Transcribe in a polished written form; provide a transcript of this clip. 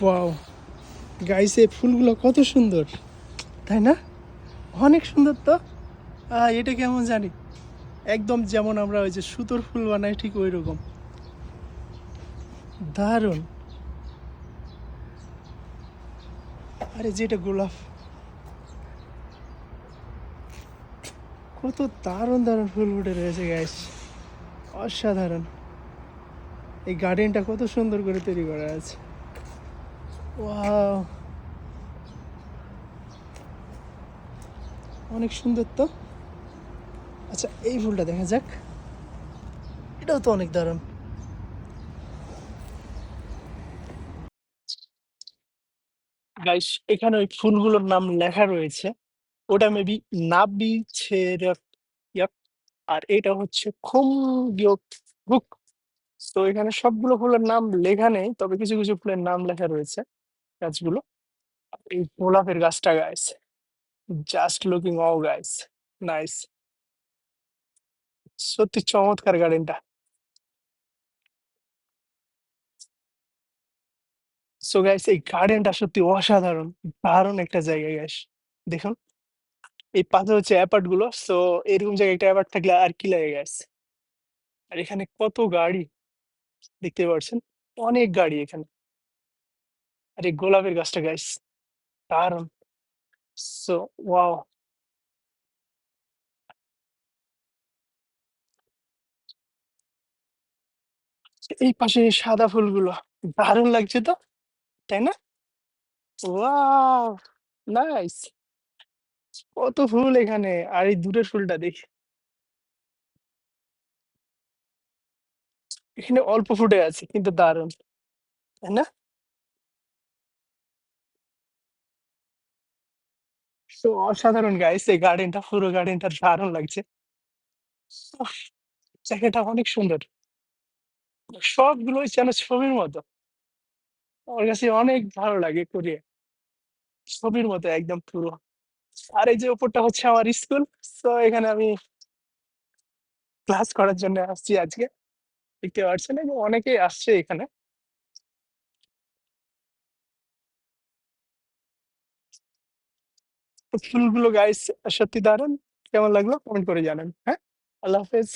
Wow guys, এই ফুলগুলো কত সুন্দর, তাই না? অনেক সুন্দর তো। এটা কেমন জানি, একদম যেমন আমরা ওই যে সুতোর ফুল বানাই ঠিক ওই রকম। দারুণ। আরে যেটা গোলাপ, কত দারুণ দারুণ ফুল ফুটে রয়েছে গাইস, অসাধারণ। এই গার্ডেনটা কত সুন্দর করে তৈরি করা আছে। ওয়াও, অনেক সুন্দর তো। আচ্ছা, এই ফুলটা দেখা যাক, এটাও তো অনেক দারুণ। গাইস, এখানে ওই ফুলগুলোর নাম লেখা রয়েছে, ওটা মেবি নাবি ছেড়ক ইয়াক, আর এটা হচ্ছে খুম গিয়ক বুক। তো এখানে সবগুলো ফুলের নাম লেখা নেই, তবে কিছু কিছু ফুলের নাম লেখা রয়েছে গাছগুলো। আর এই গোলাপের গাছটা guys, just looking all guys, nice. সত্যি চমৎকার গার্ডেনটা। সো গাইস, এই গার্ডেনটা সত্যি অসাধারণ, দারুণ একটা জায়গা গাইস। দেখুন, এই পাশে হচ্ছে অ্যাপার্ট গুলো। সো এরকম জায়গায় একটা অ্যাপার্ট থাকলে আর কি লাগে গাইস। আর এখানে কত গাড়ি দেখতে পাচ্ছেন, অনেক গাড়ি এখানে। আর এই গোলাপের গাছটা গাইস, দারুণ। So wow. এই পাশে এই সাদা ফুলগুলো দারুণ লাগছে তো, তাই না? Wow, nice. কত ফুল এখানে, আর এই দূরের ফুলটা দেখি, এখানে অল্প ফুটে আছে কিন্তু দারুণ, তাই না? তো অসাধারণ গাইস, এই গার্ডেনটা, পুরো গার্ডেনটা দারুণ লাগছে। উফ, জায়গাটা অনেক সুন্দর, সবগুলোই যেন ছবির মতো। আমার কাছে অনেক ভালো লাগে কোরিয়া, ছবির মতো একদম পুরো। আর এই যে উপরটা হচ্ছে আমার স্কুল। তো এখানে আমি ক্লাস করার জন্য আসছি আজকে, দেখতে পাচ্ছেন, এবং অনেকেই আসছে এখানে। তো ফুলগুলো গাইস সত্যি দারুণ। কেমন লাগলো কমেন্ট করে জানান, হ্যাঁ? আল্লাহ হাফেজ।